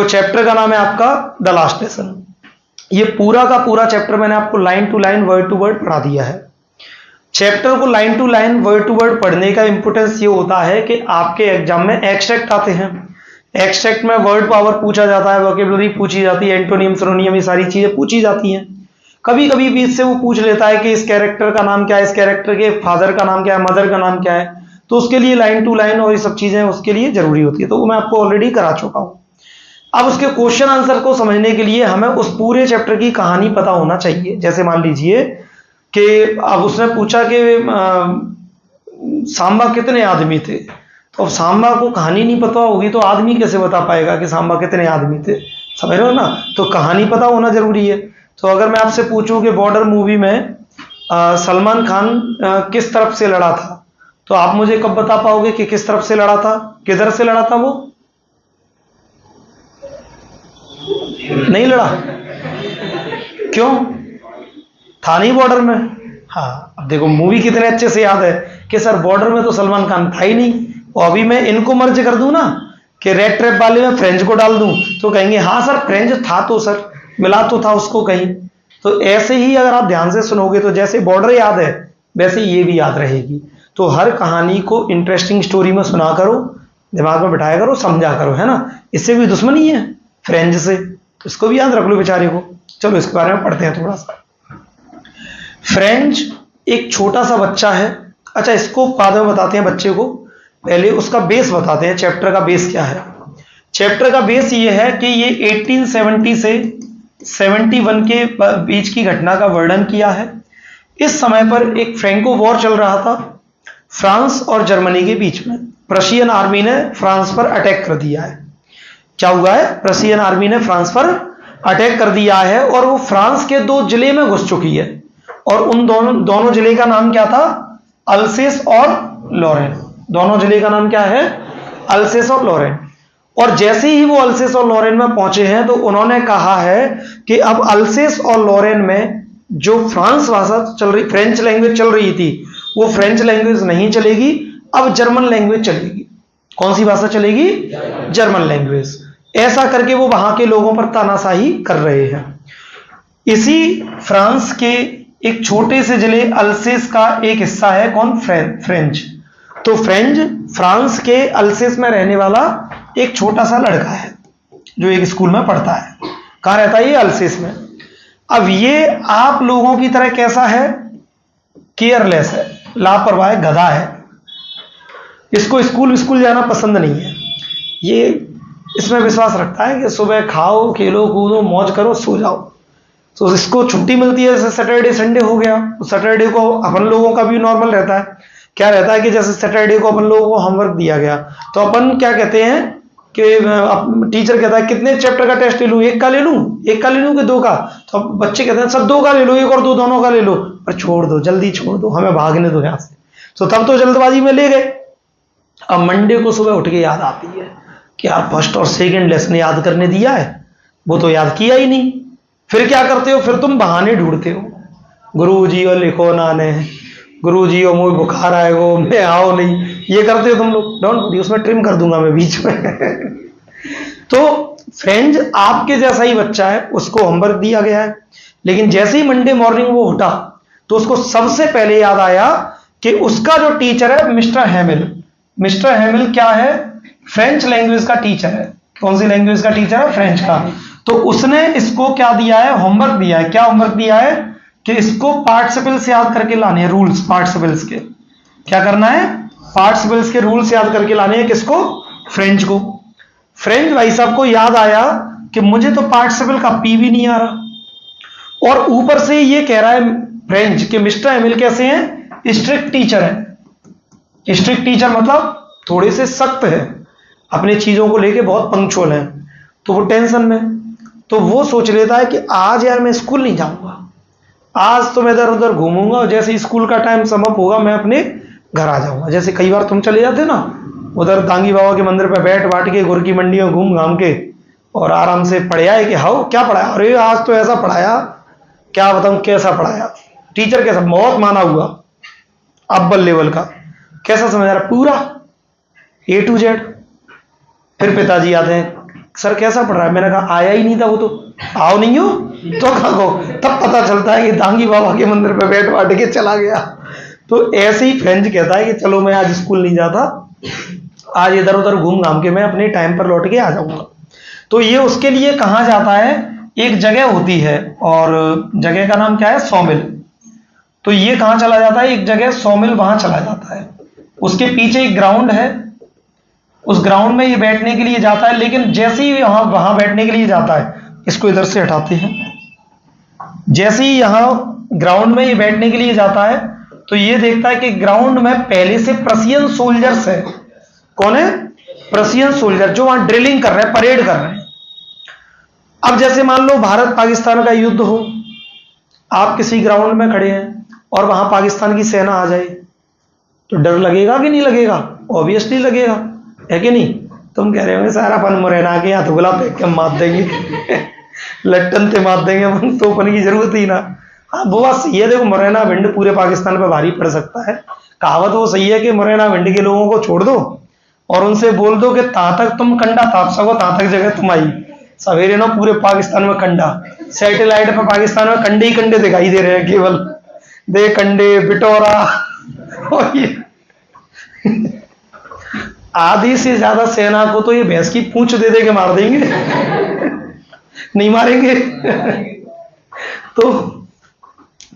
जो चैप्टर का नाम है आपका द लास्ट लेसन। ये पूरा का पूरा चैप्टर मैंने आपको line to line word to word पढ़ा दिया है। चैप्टर को line to line word to word पढ़ने का इंपोर्टेंस ये होता है कि आपके एग्जाम में एक्सट्रैक्ट आते हैं। एक्सट्रैक्ट में वर्ड पावर पूछा जाता है, वोकेबलरी पूछी जाती है, एंटोनियम सिनोनियम, ये सारी चीजें पूछी जाती हैं। कभी कभी बीच से वो पूछ लेता है कि इस कैरेक्टर का नाम क्या है, इस कैरेक्टर के फादर का नाम क्या है, मदर का नाम क्या है, तो उसके लिए लाइन टू लाइन और ये सब चीजें उसके लिए जरूरी होती है, तो वो मैं आपको ऑलरेडी करा चुका हूं। अब उसके क्वेश्चन आंसर को समझने के लिए हमें उस पूरे चैप्टर की कहानी पता होना चाहिए। जैसे मान लीजिए कि अब उसने पूछा कि सांबा कितने आदमी थे, तो अब सांबा को कहानी नहीं पता होगी तो आदमी कैसे बता पाएगा कि सांबा कितने आदमी थे, समझ रहे हो ना। तो कहानी पता होना जरूरी है। तो अगर मैं आपसे पूछूं कि बॉर्डर मूवी में सलमान खान किस तरफ से लड़ा था, तो आप मुझे कब बता पाओगे कि किस तरफ से लड़ा था, किधर से लड़ा था? वो नहीं लड़ा, क्यों? था नहीं बॉर्डर में। हाँ, अब देखो मूवी कितने अच्छे से याद है कि सर बॉर्डर में तो सलमान खान था ही नहीं, और अभी मैं इनको मर्ज कर दूं ना कि रेड ट्रैप वाले में फ्रेंच को डाल दूं तो कहेंगे हाँ सर फ्रेंच था, तो सर मिला तो था उसको कहीं। तो ऐसे ही अगर आप ध्यान से सुनोगे तो जैसे बॉर्डर याद है वैसे ये भी याद रहेगी। तो हर कहानी को इंटरेस्टिंग स्टोरी में सुना करो, दिमाग में बिठाया करो, समझा करो, है ना। इससे कोई दुश्मनी है फ्रेंच से, तो इसको भी याद रख लो बेचारे को। चलो इसके बारे में पढ़ते हैं थोड़ा सा। फ्रेंच एक छोटा सा बच्चा है। अच्छा, इसको बाद में बताते हैं बच्चे को, पहले उसका बेस बताते हैं, चैप्टर का बेस क्या है। चैप्टर का बेस ये है कि ये 1870 से 71 के बीच की घटना का वर्णन किया है। इस समय पर एक फ्रैंको वॉर चल रहा था फ्रांस और जर्मनी के बीच में। प्रशियन आर्मी ने फ्रांस पर अटैक कर दिया है। क्या हुआ है? प्रशियन आर्मी ने फ्रांस पर अटैक कर दिया है और वो फ्रांस के 2 जिले में घुस चुकी है, और उन दोनों जिले का नाम क्या था? अल्सेस और लॉरेन। दोनों जिले का नाम क्या है? अल्सेस और लॉरेन। और जैसे ही वो अल्सेस और लॉरेन में पहुंचे हैं तो उन्होंने कहा है कि अब अल्सेस और लॉरेन में जो फ्रांस भाषा चल रही, फ्रेंच लैंग्वेज चल रही थी, वो फ्रेंच लैंग्वेज नहीं चलेगी, अब जर्मन लैंग्वेज चलेगी। कौन सी भाषा चलेगी? German language. ऐसा करके वो वहां के लोगों पर तानाशाही कर रहे हैं। इसी फ्रांस के एक छोटे से जिले अल्सेस का एक हिस्सा है कौन? फ्रेंच। तो फ्रेंच फ्रांस के अल्सेस में रहने वाला एक छोटा सा लड़का है जो एक स्कूल में पढ़ता है। कहां रहता है ये? अल्सेस में। अब ये आप लोगों की तरह कैसा है? केयरलेस है, लापरवाह है, गधा है। इसको स्कूल जाना पसंद नहीं है। ये इसमें विश्वास रखता है कि सुबह खाओ, खेलो, कूदो, मौज करो, सो जाओ। तो इसको छुट्टी मिलती है, जैसे सैटरडे संडे हो गया, तो सैटरडे को अपन लोगों का भी नॉर्मल रहता है। क्या रहता है कि जैसे सैटरडे को अपन लोगों को होमवर्क दिया गया तो अपन क्या कहते हैं कि टीचर कहता है कितने चैप्टर का टेस्ट ले लूं? 1 का ले लूं? 1 का ले लूं कि 2 का? तो बच्चे कहते हैं सब 2 का ले लो, 1 और 2 दोनों का ले लो, पर छोड़ दो, जल्दी छोड़ दो, हमें भागने दो यहाँ से। तो तब तो जल्दबाजी में ले गए। अब मंडे को सुबह उठ के याद आती है कि यार फर्स्ट और सेकंड लेसन याद करने दिया है, वो तो याद किया ही नहीं। फिर क्या करते हो? फिर तुम बहाने ढूंढते हो। गुरु जी और लिखो ना ने, गुरु जी और मुझे बुखार आएगो, मैं आओ नहीं, ये करते हो तुम लोग। डोंट वरी, उसमें ट्रिम कर दूंगा मैं बीच में। तो फ्रेंड्स, आपके जैसा ही बच्चा है, उसको होमवर्क दिया गया है, लेकिन जैसे ही मंडे मॉर्निंग वो उठा तो उसको सबसे पहले याद आया कि उसका जो टीचर है मिस्टर हैमिल। मिस्टर हैमिल क्या है? फ्रेंच लैंग्वेज का टीचर है। कौन सी लैंग्वेज का टीचर है? फ्रेंच का। तो उसने इसको क्या दिया है? होमवर्क दिया है। क्या होमवर्क दिया है? कि इसको पार्टिसिपल्स याद करके लाने हैं, रूल्स पार्टिसिपल्स के। क्या करना है? पार्टिसिपल्स के रूल्स याद करके लाने हैं। किसको? फ्रेंच को। फ्रेंच भाई साहब को याद आया कि मुझे तो पार्टिसिपल का पी भी नहीं आ रहा, और ऊपर से ये कह रहा है फ्रेंच कि मिस्टर हैमिल कैसे हैं? स्ट्रिक्ट टीचर है। स्ट्रिक्ट टीचर मतलब थोड़े से सख्त है, अपने चीजों को लेके बहुत पंक्चुअल है। तो वो टेंशन में, तो वो सोच लेता है कि आज यार मैं स्कूल नहीं जाऊंगा, आज तो मैं इधर उधर घूमूंगा, और जैसे स्कूल का टाइम समाप्त होगा मैं अपने घर आ जाऊंगा। जैसे कई बार तुम चले जाते ना उधर दांगी बाबा के मंदिर पे बैठ बाट के, गुर की मंडियों घूम घाम के, और आराम से पढ़ाया है कि हाउ क्या पढ़ाया, अरे आज तो ऐसा पढ़ाया, क्या बताऊं कैसा पढ़ाया, टीचर कैसा, बहुत माना हुआ, अव्वल लेवल का, कैसा समझ रहा, पूरा A to Z। फिर पिताजी आते हैं, सर कैसा पढ़ रहा है? मैंने कहा आया ही नहीं था वो तो। आओ नहीं हो तो खाओ, तब पता चलता है कि दांगी बाबा के मंदिर पे बैठ बांट के चला गया। तो ऐसे ही फ्रेंच कहता है कि चलो मैं आज स्कूल नहीं जाता, आज इधर उधर घूम घाम के मैं अपने टाइम पर लौट के आ जाऊंगा। तो ये उसके लिए कहाँ जाता है, एक जगह होती है और जगह का नाम क्या है, सॉमिल। तो ये कहाँ चला जाता है, एक जगह सॉमिल, वहां चला जाता है। उसके पीछे एक ग्राउंड है, उस ग्राउंड में ये बैठने के लिए जाता है। लेकिन जैसे ही वहां बैठने के लिए जाता है, इसको इधर से हटाते हैं, जैसे ही यहां ग्राउंड में ये बैठने के लिए जाता है तो ये देखता है कि ग्राउंड में पहले से प्रशियन सोल्जर्स है। कौन है? प्रशियन सोल्जर, जो वहां ड्रिलिंग कर रहे हैं, परेड कर रहे हैं। अब जैसे मान लो भारत पाकिस्तान का युद्ध हो, आप किसी ग्राउंड में खड़े हैं और वहां पाकिस्तान की सेना आ जाए, तो डर लगेगा कि नहीं लगेगा? ऑब्वियसली लगेगा, है कि नहीं? तुम कह रहे होंगे सारा अपन मुरैना के हाथ गुलाब फेंक के मार देंगे लट्टन से मार देंगे अपन, तो अपन की जरूरत ही ना। हाँ वो बात सही है, देखो मुरैना भिंड पूरे पाकिस्तान पर भारी पड़ सकता है। कहावत वो सही है कि मुरैना भिंड के लोगों को छोड़ दो और उनसे बोल दो कि तहां तक तुम कंडा ताप सको, तहां तक जगह तुम आई। सवेरे ना पूरे पाकिस्तान में कंडा, सैटेलाइट पर पाकिस्तान में कंडे ही कंडे दिखाई दे रहे हैं, केवल दे कंडे बिटोरा और ये आधी से ज्यादा सेना को तो ये भैंस की पूंछ दे के मार देंगे नहीं मारेंगे तो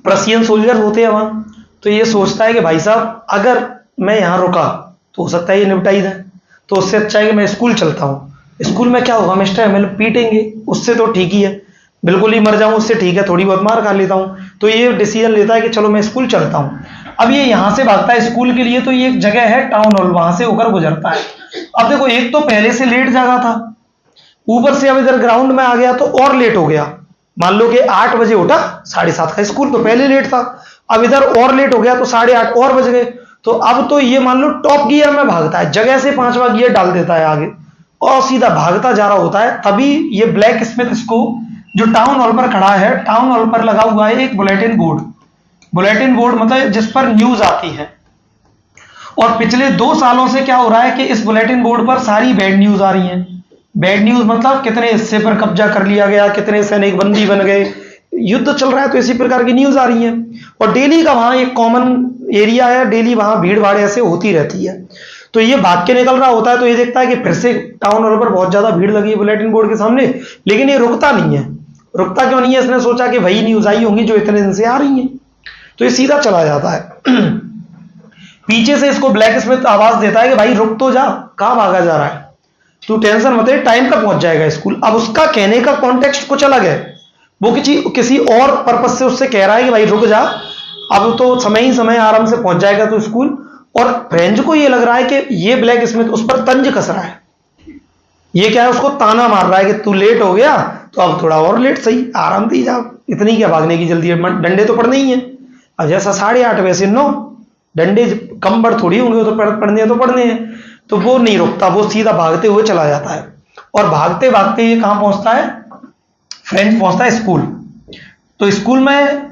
प्रशियन सोल्जर होते हैं वहां। तो ये सोचता है कि भाई साहब अगर मैं यहां रुका तो हो सकता है ये निपटाई दे, तो उससे अच्छा है कि मैं स्कूल चलता हूं। स्कूल में क्या होगा, मिस्टर एमएल पीटेंगे, उससे तो ठीक ही है, बिल्कुल ही मर जाऊं उससे ठीक है, थोड़ी बहुत मार खा लेता हूं। तो ये डिसीजन लेता है कि चलो मैं स्कूल चलता हूं। अब ये यहां से भागता है स्कूल के लिए, तो ये एक जगह है टाउन हॉल, वहां से होकर गुजरता है। अब देखो एक तो पहले से लेट जागा था, ऊपर से अब इधर ग्राउंड में आ गया तो और लेट हो गया। मान लो कि 8 बजे उठा, 7:30 का स्कूल, तो पहले लेट था, अब इधर और लेट हो गया तो 8:30 और बज गए। तो अब तो ये मान लो टॉप गियर में भागता है, जगह से 5वां गियर डाल देता है आगे और सीधा भागता जा रहा होता है। तभी ये ब्लैक स्मिथ इसको, जो टाउन हॉल पर खड़ा है, टाउन हॉल पर लगा हुआ है एक बुलेटिन बोर्ड। बुलेटिन बोर्ड मतलब जिस पर न्यूज आती है। और पिछले 2 सालों से क्या हो रहा है कि इस बुलेटिन बोर्ड पर सारी बैड न्यूज आ रही है। बैड न्यूज मतलब कितने हिस्से पर कब्जा कर लिया गया, कितने सैनिक बंदी बन गए, युद्ध चल रहा है, तो इसी प्रकार की न्यूज आ रही है। और डेली का वहां एक कॉमन एरिया है, डेली वहां भीड़ भाड़ ऐसे होती रहती है। तो ये भाग के निकल रहा होता है, तो ये देखता है कि फिर से टाउन हॉल पर बहुत ज्यादा भीड़ लगी है बुलेटिन बोर्ड के सामने, लेकिन ये रुकता नहीं है। रुकता क्यों नहीं है? इसने सोचा कि वही न्यूज आई होंगी जो इतने दिन से आ रही है, तो ये सीधा चला जाता है पीछे से इसको ब्लैक स्मिथ आवाज देता है कि भाई रुक तो जा, कहां भागा जा रहा है, तू टेंशन मत ले, टाइम पर पहुंच जाएगा स्कूल। अब उसका कहने का कॉन्टेक्स्ट कुछ अलग है, वो किसी और पर्पज से उससे कह रहा है कि भाई रुक जा, अब तो समय ही समय आराम से पहुंच जाएगा तो स्कूल। और फ्रेंच को ये लग रहा है कि ये ब्लैक स्मिथ उस पर तंज कस रहा है, ये क्या है, उसको ताना मार रहा है कि तू लेट हो गया तो अब थोड़ा और लेट सही, आराम से जा, इतनी क्या भागने की जल्दी है, डंडे तो पड़ने ही है। अब जैसा 8:30 वैसे 9, डंडे कम बड़ थोड़ी होंगे, वो तो पढ़ने हैं तो पढ़ने हैं। तो वो नहीं रुकता, वो सीधा भागते हुए चला जाता है। और भागते भागते ये कहां पहुंचता है, फ्रेंच पहुंचता है स्कूल। तो स्कूल में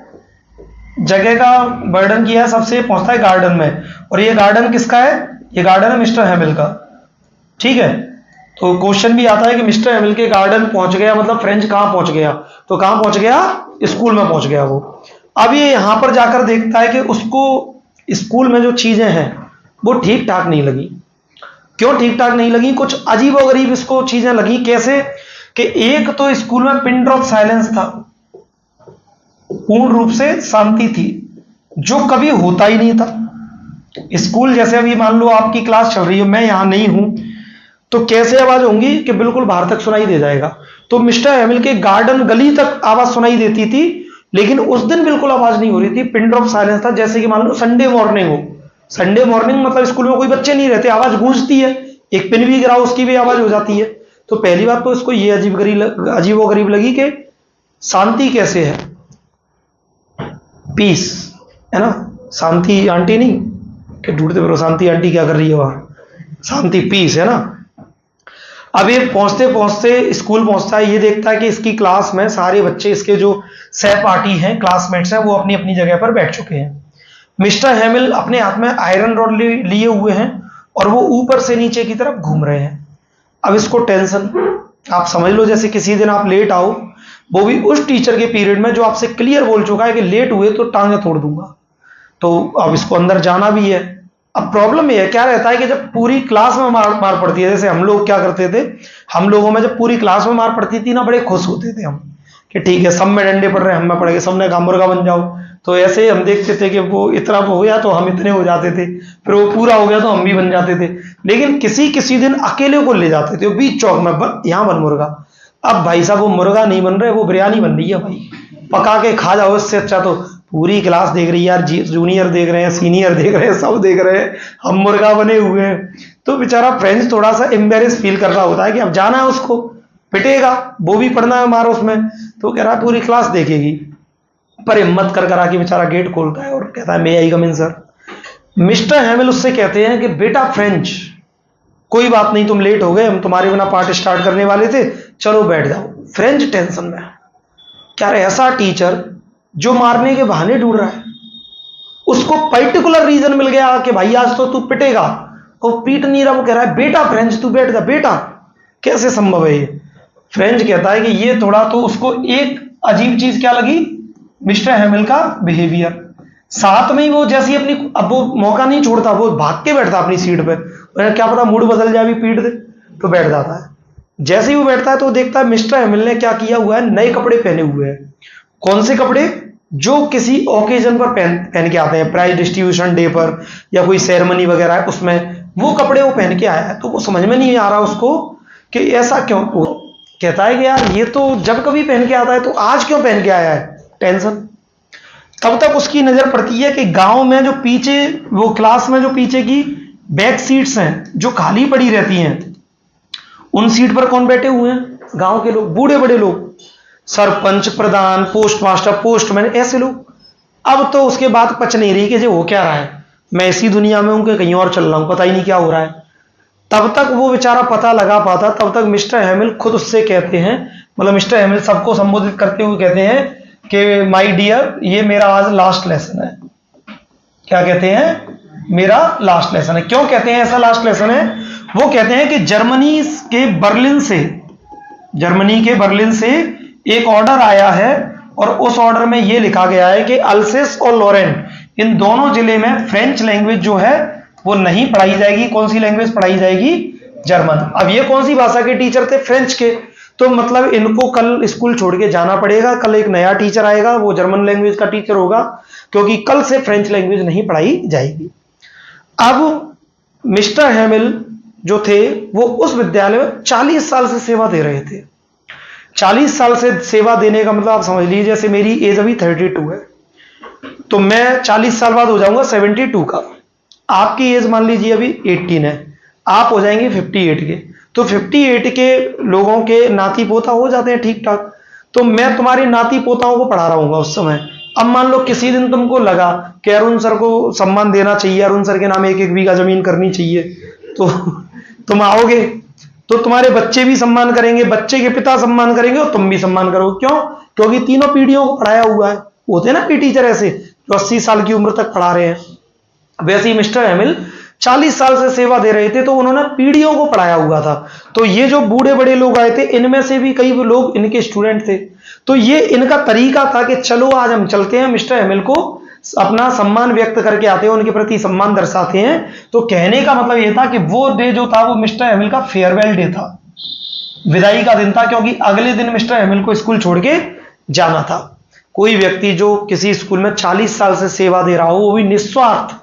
जगह का वर्णन किया है सबसे, पहुंचता है गार्डन में। और ये गार्डन किसका है, ये गार्डन है मिस्टर हेमिल का, ठीक है। तो क्वेश्चन भी आता है कि मिस्टर हेमिल के गार्डन पहुंच गया, मतलब फ्रेंच कहां पहुंच गया, तो कहां पहुंच गया, स्कूल में पहुंच गया वो। अब ये यहां पर जाकर देखता है कि उसको स्कूल में जो चीजें हैं वो ठीक ठाक नहीं लगी। क्यों ठीक ठाक नहीं लगी, कुछ अजीबोगरीब इसको चीजें लगी। कैसे कि एक तो स्कूल में पिन ड्रॉप साइलेंस था, पूर्ण रूप से शांति थी, जो कभी होता ही नहीं था। स्कूल जैसे अभी मान लो आपकी क्लास चल रही है, मैं यहां नहीं हूं, तो कैसे आवाज होंगी कि बिल्कुल बाहर तक सुनाई दे जाएगा। तो मिस्टर हेमिल के गार्डन गली तक आवाज सुनाई देती थी, लेकिन उस दिन बिल्कुल आवाज नहीं हो रही थी, पिन ड्रॉप साइलेंस था। जैसे कि मान लो संडे मॉर्निंग हो, संडे मॉर्निंग मतलब स्कूल में कोई बच्चे नहीं रहते, आवाज गूंजती है, एक पिन भी गिराओ उसकी भी आवाज हो जाती है। तो पहली बात तो इसको ये अजीबोगरीब लगी कि शांति कैसे है, पीस है ना, शांति आंटी नहीं कि ढूंढते फिरो शांति आंटी क्या कर रही है वहां, शांति पीस है ना। अब ये पहुंचते पहुंचते स्कूल पहुंचता है, ये देखता है कि इसकी क्लास में सारे बच्चे, इसके जो सहपाठी हैं, क्लासमेट्स हैं, वो अपनी अपनी जगह पर बैठ चुके हैं। मिस्टर हेमिल अपने हाथ में आयरन रॉड लिए हुए हैं और वो ऊपर से नीचे की तरफ घूम रहे हैं। अब इसको टेंशन, आप समझ लो जैसे किसी दिन आप लेट आओ, वो भी उस टीचर के पीरियड में जो आपसे क्लियर बोल चुका है कि लेट हुए तो टांगे तोड़ दूंगा, तो अब इसको अंदर जाना भी है। अब प्रॉब्लम ये है, क्या रहता है कि जब पूरी क्लास में मार पड़ती है, जैसे हम लोग क्या करते थे, हम लोगों में जब पूरी क्लास में मार पड़ती थी ना, बड़े खुश होते थे हम कि ठीक है सब में डंडे पड़ रहे हैं, हम में पड़ेंगे, सबने कहा मुर्गा बन जाओ। तो ऐसे ही हम देखते थे कि वो इतना हो गया तो हम इतने हो जाते थे, फिर वो पूरा हो गया तो हम भी बन जाते थे। लेकिन किसी किसी दिन अकेले को ले जाते थे बीच चौक में, यहाँ बन मुर्गा। अब भाई साहब वो मुर्गा नहीं बन रहे, वो बिरयानी बन रही है भाई, पका के खा जाओ। इससे अच्छा तो पूरी क्लास देख रही है यार, जूनियर देख रहे हैं, सीनियर देख रहे हैं, सब देख रहे हैं, हम मुर्गा बने हुए हैं। तो बेचारा फ्रेंड्स थोड़ा सा एम्बेरेस फील कर रहा होता है कि अब जाना है, उसको पिटेगा, वो भी पढ़ना है मारो उसमें। तो कह रहा पूरी क्लास देखेगी, पर हिम्मत कर कर आके बेचारा गेट खोलता है और कहता है मे आई कम इन सर। मिस्टर हैमिल उससे कहते हैं कि बेटा फ्रेंच, कोई बात नहीं, तुम लेट हो गए, हम तुम्हारे बिना पार्ट स्टार्ट करने वाले थे, चलो बैठ जाओ। फ्रेंच टेंशन में, क्या ऐसा टीचर जो मारने के बहाने ढूंढ रहा है, उसको पर्टिकुलर रीजन मिल गया कि भाई आज तो तू पिटेगा, और पीट नहीं रहा, वो कह रहा है बेटा फ्रेंच तू बैठ जा बेटा। कैसे संभव है ये? फ्रेंच कहता है कि ये थोड़ा तो उसको एक अजीब चीज क्या लगी, मिस्टर हैमिल का बिहेवियर। साथ में ही वो जैसी अपनी, अब वो मौका नहीं छोड़ता, वो भाग के बैठता अपनी सीट पे, क्या पता मूड बदल जाए, भी पीट दे, तो बैठ जाता है। जैसे ही वो बैठता है तो देखता है मिस्टर हैमिल ने क्या किया हुआ है, नए कपड़े पहने हुए हैं। कौन से कपड़े? जो किसी ओकेजन पर पहन के आते हैं, प्राइज डिस्ट्रीब्यूशन डे पर या कोई सेरेमनी वगैरह है उसमें, वो कपड़े वो पहन के आया है। तो वो समझ में नहीं आ रहा उसको कि ऐसा क्यों। वो कहता है कि यार ये तो जब कभी पहन के आता है, तो आज क्यों पहन के आया है, टेंशन। तब तक उसकी नजर पड़ती है कि गांव में जो पीछे, वो क्लास में जो पीछे की बैक सीट्स हैं जो खाली पड़ी रहती हैं, उन सीट पर कौन बैठे हुए हैं, गांव के लोग, बूढ़े बड़े लोग, सरपंच, प्रधान, पोस्ट मास्टर, पोस्टमैन, ऐसे लोग। अब तो उसके बाद पच नहीं रही कि जो हो क्या रहा है, मैं इसी दुनिया में हूं कि कहीं और चल रहा हूं, पता ही नहीं क्या हो रहा है। तब तक वो बेचारा पता लगा पाता, तब तक मिस्टर हैमिल खुद उससे कहते हैं, मतलब मिस्टर हैमिल सबको संबोधित करते हुए कहते हैं कि माय डियर, ये मेरा आज लास्ट लेसन है। क्या कहते हैं? मेरा लास्ट लेसन है। क्यों कहते हैं ऐसा लास्ट लेसन है? वो कहते हैं कि जर्मनी के बर्लिन से एक ऑर्डर आया है, और उस ऑर्डर में यह लिखा गया है कि अल्सेस और लॉरेन, इन दोनों जिले में फ्रेंच लैंग्वेज जो है वो नहीं पढ़ाई जाएगी। कौन सी लैंग्वेज पढ़ाई जाएगी? जर्मन। अब ये कौन सी भाषा के टीचर थे? फ्रेंच के। तो मतलब इनको कल स्कूल छोड़ के जाना पड़ेगा, कल एक नया टीचर आएगा, वो जर्मन लैंग्वेज का टीचर होगा, क्योंकि कल से फ्रेंच लैंग्वेज नहीं पढ़ाई जाएगी। अब मिस्टर हैमिल जो थे वो उस विद्यालय में 40 साल से सेवा दे रहे थे। 40 साल से सेवा देने का मतलब आप समझ लीजिए, जैसे मेरी एज अभी 32 है, तो मैं 40 साल बाद हो जाऊंगा 72 का। आपकी एज मान लीजिए अभी 18 है, आप हो जाएंगे 58 के। तो 58 के लोगों के नाती पोता हो जाते हैं ठीक ठाक। तो मैं तुम्हारे नाती पोताओं को पढ़ा रहा हूँ उस समय। अब मान लो किसी दिन तुमको लगा कि अरुण सर को सम्मान देना चाहिए, अरुण सर के नाम 1-1 बीघा जमीन करनी चाहिए, तो तुम आओगे, तो तुम्हारे बच्चे भी सम्मान करेंगे, बच्चे के पिता सम्मान करेंगे, और तुम भी सम्मान करोगे। क्यों? क्योंकि तीनों पीढ़ियों को पढ़ाया हुआ है। होते ना पी टीचर ऐसे जो 80 साल की उम्र तक पढ़ा रहे हैं, वैसे ही मिस्टर हैमिल 40 साल से सेवा दे रहे थे, तो उन्होंने पीढ़ियों को पढ़ाया हुआ था। तो ये जो बूढ़े बड़े लोग आए थे, इनमें से भी कई लोग इनके स्टूडेंट थे। तो ये इनका तरीका था कि चलो आज हम चलते हैं, मिस्टर हैमिल को अपना सम्मान व्यक्त करके आते हैं, उनके प्रति सम्मान दर्शाते हैं। तो कहने का मतलब यह था कि वो डे जो था वो मिस्टर हैमिल का फेयरवेल डे था, विदाई का दिन था, क्योंकि अगले दिन मिस्टर हैमिल को स्कूल छोड़ के जाना था। कोई व्यक्ति जो किसी स्कूल में 40 साल से सेवा दे रहा हो, वो भी निस्वार्थ,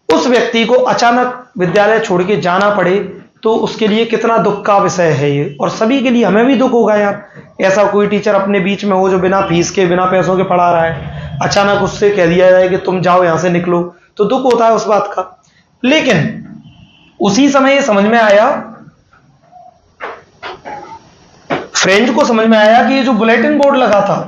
उस व्यक्ति को अचानक विद्यालय छोड़ के जाना पड़े, तो उसके लिए कितना दुख का विषय है ये। और सभी के लिए, हमें भी दुख होगा यार, ऐसा कोई टीचर अपने बीच में हो जो बिना फीस के, बिना पैसों के पढ़ा रहा है, अचानक उससे कह दिया जाए कि तुम जाओ यहां से निकलो, तो दुख होता है उस बात का। लेकिन उसी समय ये समझ में आया, फ्रेंच को समझ में आया कि ये जो बुलेटिन बोर्ड लगा था,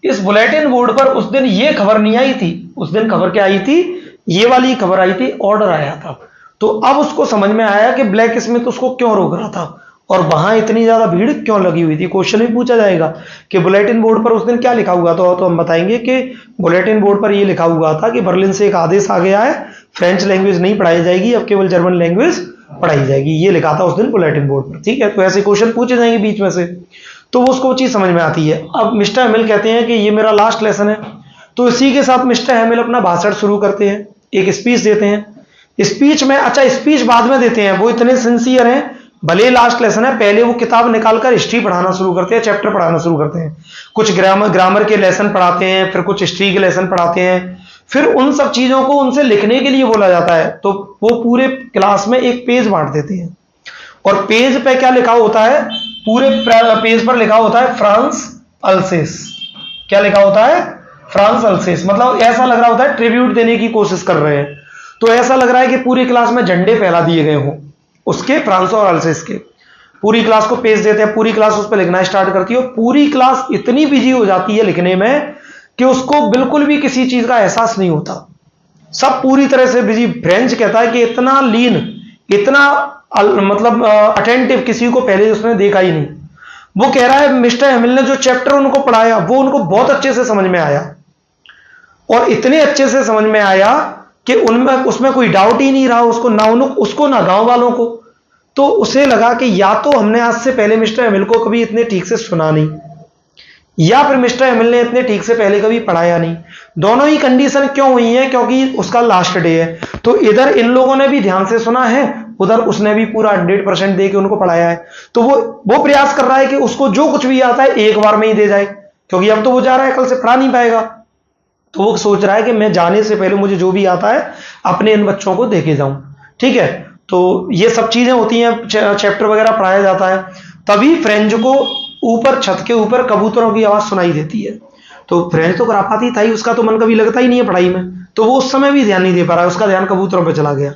इस बुलेटिन बोर्ड पर उस दिन ये खबर नहीं आई थी। उस दिन खबर क्या आई थी? ये वाली खबर आई थी, ऑर्डर आया था। तो अब उसको समझ में आया कि ब्लैक स्मिथ उसको क्यों रोक रहा था, और वहां इतनी ज्यादा भीड़ क्यों लगी हुई थी। क्वेश्चन भी पूछा जाएगा कि बुलेटिन बोर्ड पर उस दिन क्या लिखा हुआ था, तो हम बताएंगे कि बुलेटिन बोर्ड पर यह लिखा हुआ था कि बर्लिन से एक आदेश आ गया है, फ्रेंच लैंग्वेज नहीं पढ़ाई जाएगी, अब केवल जर्मन लैंग्वेज पढ़ाई जाएगी। ये लिखा था उस दिन बुलेटिन बोर्ड पर, ठीक है। तो ऐसे क्वेश्चन पूछे जाएंगे बीच में से, तो वो उसको चीज़ समझ में आती है। अब मिस्टर हेमिल कहते हैं कि ये मेरा लास्ट लेसन है, तो इसी के साथ मिस्टर हेमिल अपना भाषण शुरू करते हैं, एक स्पीच देते हैं। स्पीच में, अच्छा स्पीच बाद में देते हैं, वो इतने सिंसियर हैं, भले लास्ट लेसन है, पहले वो किताब निकालकर हिस्ट्री पढ़ाना शुरू करते हैं, चैप्टर पढ़ाना शुरू करते हैं, कुछ ग्रामर के लेसन पढ़ाते हैं, फिर कुछ हिस्ट्री के लेसन पढ़ाते हैं, फिर उन सब चीजों को उनसे लिखने के लिए बोला जाता है। तो वो पूरे क्लास में एक पेज बांट देते हैं, और पेज पे क्या लिखा होता है, पूरे पेज पर लिखा होता है फ्रांस अल्सेस। क्या लिखा होता है, फ्रांस अल्सेस, मतलब ऐसा लग रहा होता है ट्रिब्यूट देने की कोशिश कर रहे हैं। तो ऐसा लग रहा है कि पूरी क्लास में झंडे फहरा दिए गए हों उसके, फ्रांस और अल्सेस के। पूरी क्लास को पेज देते हैं, पूरी क्लास उस पर लिखना स्टार्ट करती है, और पूरी क्लास इतनी बिजी हो जाती है लिखने में कि उसको बिल्कुल भी किसी चीज का एहसास नहीं होता, सब पूरी तरह से बिजी। फ्रेंच कहता है कि इतना लीन, इतना मतलब अटेंटिव किसी को पहले उसने देखा ही नहीं। वो कह रहा है मिस्टर हेमिल ने जो चैप्टर उनको पढ़ाया वो उनको बहुत अच्छे से समझ में आया, और इतने अच्छे से समझ में आया कि उनमें उसमें कोई डाउट ही नहीं रहा उसको ना गांव वालों को। तो उसे लगा कि या तो हमने आज से पहले मिस्टर हेमिल को कभी इतने ठीक से सुना नहीं, या फिर मिस्टर हेमिल ने इतने ठीक से पहले कभी पढ़ाया नहीं। दोनों ही कंडीशन क्यों हुई है, क्योंकि उसका लास्ट डे है। तो इधर इन लोगों ने भी ध्यान से सुना है, उधर उसने भी पूरा 100% दे के उनको पढ़ाया है। तो वो प्रयास कर रहा है कि उसको जो कुछ भी आता है एक बार में ही दे जाए, क्योंकि अब तो वो जा रहा है, कल से पढ़ा नहीं पाएगा। तो वो सोच रहा है कि मैं जाने से पहले मुझे जो भी आता है अपने इन बच्चों को देके जाऊं, ठीक है। तो ये सब चीजें होती हैं, चैप्टर वगैरह पढ़ाया जाता है। तभी फ्रेंच को ऊपर छत के ऊपर कबूतरों की आवाज सुनाई देती है। तो फ्रेंच तो करापाती था ही, उसका तो मन कभी लगता ही नहीं है पढ़ाई में, तो वो उस समय भी ध्यान नहीं दे पा रहा है, उसका ध्यान कबूतरों पर चला गया।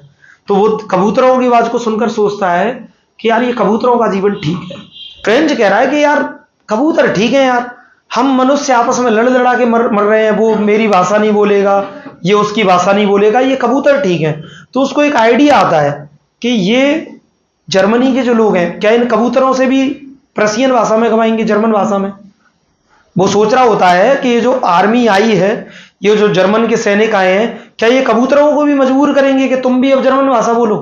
तो वो कबूतरों की आवाज को सुनकर सोचता है कि यार ये कबूतरों का जीवन ठीक है। फ्रेंच कह रहा है कि यार कबूतर ठीक है यार, हम मनुष्य आपस में लड़ लड़ा के मर रहे हैं, वो मेरी भाषा नहीं बोलेगा, ये उसकी भाषा नहीं बोलेगा, ये कबूतर ठीक है। तो उसको एक आइडिया आता है कि ये जर्मनी के जो लोग हैं, क्या इन कबूतरों से भी प्रशियन भाषा में कमाएंगे, जर्मन भाषा में। वो सोच रहा होता है कि ये जो आर्मी आई है, ये जो जर्मन के सैनिक आए हैं, क्या ये कबूतरों को भी मजबूर करेंगे कि तुम भी अब जर्मन भाषा बोलो।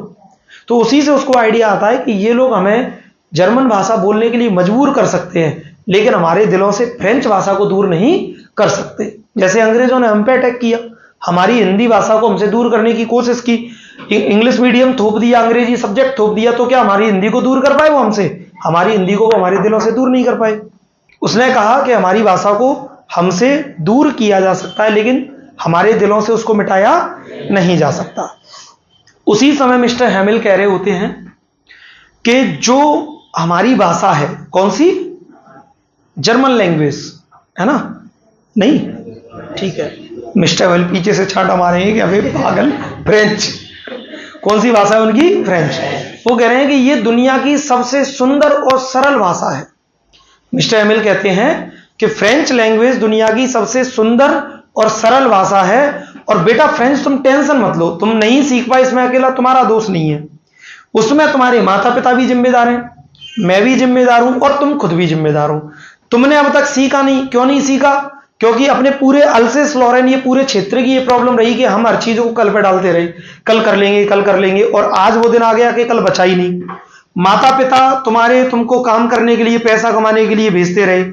तो उसी से उसको आइडिया आता है कि ये लोग हमें जर्मन भाषा बोलने के लिए मजबूर कर सकते हैं, लेकिन हमारे दिलों से फ्रेंच भाषा को दूर नहीं कर सकते। जैसे अंग्रेजों ने हम पे अटैक किया, हमारी हिंदी भाषा को हमसे दूर करने की कोशिश की, इंग्लिश मीडियम थोप दिया, अंग्रेजी सब्जेक्ट थोप दिया, तो क्या हमारी हिंदी को दूर कर पाए वो हमसे? हमारी हिंदी को वो हमारे दिलों से दूर नहीं कर पाए। उसने कहा कि हमारी भाषा को हमसे दूर किया जा सकता है, लेकिन हमारे दिलों से उसको मिटाया नहीं जा सकता। उसी समय मिस्टर हेमिल कह रहे होते हैं कि जो हमारी भाषा है, कौन सी, जर्मन लैंग्वेज है ना, नहीं ठीक है, मिस्टर हेमिल पीछे से छांटा मारेंगे कि अबे पागल, फ्रेंच। कौन सी भाषा है उनकी, फ्रेंच। वो कह रहे हैं कि ये दुनिया की सबसे सुंदर और सरल भाषा है। मिस्टर हेमिल कहते हैं कि फ्रेंच लैंग्वेज दुनिया की सबसे सुंदर और सरल भाषा है, और बेटा फ्रेंच तुम टेंशन मत लो, तुम नहीं सीख पाए इसमें अकेला तुम्हारा दोष नहीं है, उसमें तुम्हारे माता पिता भी जिम्मेदार हैं, मैं भी जिम्मेदार हूं, और तुम खुद भी जिम्मेदार हो। तुमने अब तक सीखा नहीं, क्यों नहीं सीखा? क्योंकि अपने पूरे अल्सेस लॉरेन, ये पूरे क्षेत्र की ये प्रॉब्लम रही कि हम हर चीजों को कल पे डालते रहे, कल कर लेंगे, कल कर लेंगे, और आज वो दिन आ गया कि कल बचा ही नहीं। माता पिता तुम्हारे तुमको काम करने के लिए, पैसा कमाने के लिए भेजते रहे,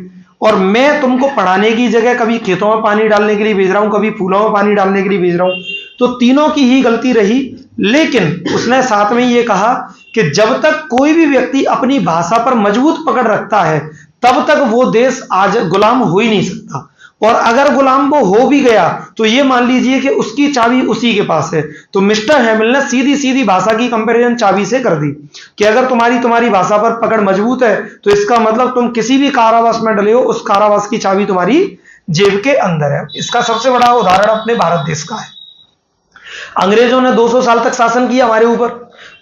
और मैं तुमको पढ़ाने की जगह कभी खेतों में पानी डालने के लिए भेज रहा हूं, कभी फूलों में पानी डालने के लिए भेज रहा हूं। तो तीनों की ही गलती रही। लेकिन उसने साथ में ये कहा कि जब तक कोई भी व्यक्ति अपनी भाषा पर मजबूत पकड़ रखता है, तब तक वो देश आज गुलाम हो ही नहीं सकता, और अगर गुलाम वो हो भी गया तो ये मान लीजिए कि उसकी चाबी उसी के पास है। तो मिस्टर हेमिल ने सीधी सीधी भाषा की कंपैरिजन चाबी से कर दी कि अगर तुम्हारी भाषा पर पकड़ मजबूत है, तो इसका मतलब तुम किसी भी कारावास में डले हो, उस कारावास की चाबी तुम्हारी जेब के अंदर है। इसका सबसे बड़ा उदाहरण अपने भारत देश का है। अंग्रेजों ने 200 साल तक शासन किया हमारे ऊपर,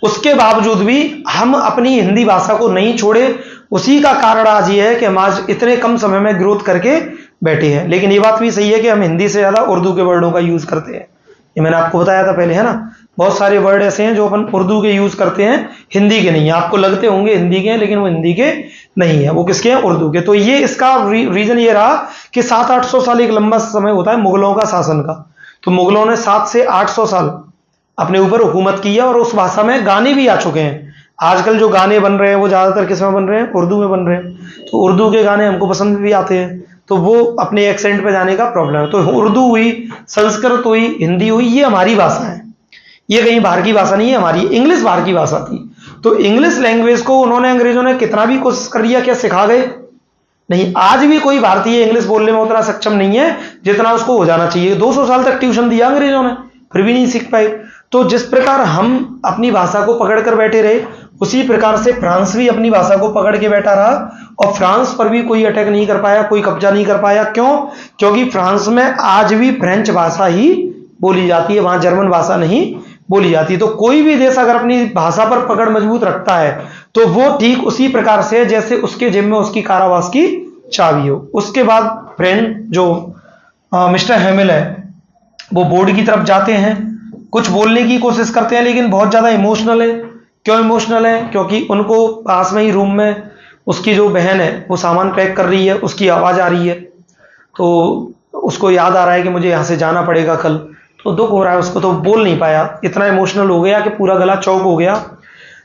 उसके बावजूद भी हम अपनी हिंदी भाषा को नहीं छोड़े। उसी का कारण आज ये है कि हम आज इतने कम समय में ग्रोथ करके बैठे हैं। लेकिन ये बात भी सही है कि हम हिंदी से ज्यादा उर्दू के वर्डों का यूज करते हैं, ये मैंने आपको बताया था पहले, है ना। बहुत सारे वर्ड ऐसे हैं जो अपन उर्दू के यूज करते हैं, हिंदी के नहीं है। आपको लगते होंगे हिंदी के हैं, लेकिन वो हिंदी के नहीं है, वो किसके हैं, उर्दू के। तो ये इसका रीजन ये रहा कि 700-800 साल एक लंबा समय होता है मुगलों का शासन का। तो मुगलों ने 700 से 800 साल अपने ऊपर हुकूमत की है और उस भाषा में गाने भी आ चुके हैं। आजकल जो गाने बन रहे हैं वो ज़्यादातर किस में बन रहे हैं? उर्दू में बन रहे हैं। तो उर्दू के गाने हमको पसंद भी आते हैं, तो वो अपने एक्सेंट पे जाने का प्रॉब्लम है। तो उर्दू हुई, संस्कृत हुई, हिंदी हुई, ये हमारी भाषा है, ये कहीं बाहर की भाषा नहीं है हमारी। इंग्लिश बाहर की भाषा थी, तो इंग्लिश लैंग्वेज को उन्होंने, अंग्रेजों ने कितना भी कोशिश कर लिया, क्या सिखा गए? नहीं। आज भी कोई भारतीय इंग्लिश बोलने में उतना सक्षम नहीं है जितना उसको हो जाना चाहिए। 200 साल तक ट्यूशन दिया अंग्रेजों ने, फिर भी नहीं सीख पाए। तो जिस प्रकार हम अपनी भाषा को पकड़ कर बैठे रहे, उसी प्रकार से फ्रांस भी अपनी भाषा को पकड़ के बैठा रहा, और फ्रांस पर भी कोई अटैक नहीं कर पाया, कोई कब्जा नहीं कर पाया। क्यों? क्योंकि फ्रांस में आज भी फ्रेंच भाषा ही बोली जाती है, वहां जर्मन भाषा नहीं बोली जाती। तो कोई भी देश अगर अपनी भाषा पर पकड़ मजबूत रखता है, तो वो ठीक उसी प्रकार से जैसे उसके जिम्मे उसकी कारावास की चाबी हो। उसके बाद फ्रेंड जो मिस्टर हेमिल है, वो बोर्ड की तरफ जाते हैं, कुछ बोलने की कोशिश करते हैं, लेकिन बहुत ज्यादा इमोशनल है। क्यों इमोशनल है? क्योंकि उनको पास में ही रूम में उसकी जो बहन है वो सामान पैक कर रही है, उसकी आवाज आ रही है, तो उसको याद आ रहा है कि मुझे यहाँ से जाना पड़ेगा कल। तो दुख हो रहा है उसको, तो बोल नहीं पाया, इतना इमोशनल हो गया कि पूरा गला चौक हो गया।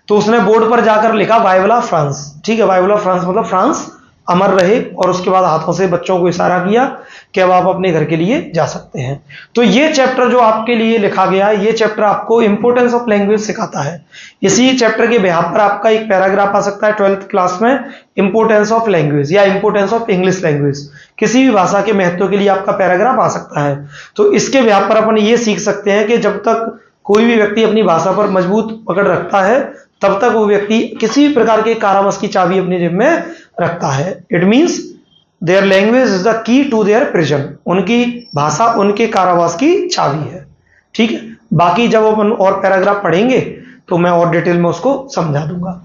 तो उसने बोर्ड पर जाकर लिखा वाइवला फ्रांस। ठीक है, वाइवला फ्रांस मतलब फ्रांस अमर रहे, और उसके बाद हाथों से बच्चों को इशारा किया कि अब आप अपने घर के लिए जा सकते हैं। तो ये चैप्टर जो आपके लिए लिखा गया है, ये चैप्टर आपको इंपोर्टेंस ऑफ लैंग्वेज सिखाता है। इसी चैप्टर के बिहाफ पर आपका एक पैराग्राफ आ सकता है 12th क्लास में, इंपोर्टेंस ऑफ लैंग्वेज या इंपोर्टेंस ऑफ इंग्लिश लैंग्वेज। किसी भी भाषा के महत्व के लिए आपका पैराग्राफ आ सकता है। तो इसके बिहाफ पर अपन ये सीख सकते हैं कि जब तक कोई भी व्यक्ति अपनी भाषा पर मजबूत पकड़ रखता है, तब तक वो व्यक्ति किसी भी प्रकार के कारावास की चाबी अपनी जेब में रखता है। It means their language is the key to their prison. उनकी भाषा उनके कारावास की चाबी है। ठीक है, बाकी जब अपन और पैराग्राफ पढ़ेंगे तो मैं और डिटेल में उसको समझा दूंगा।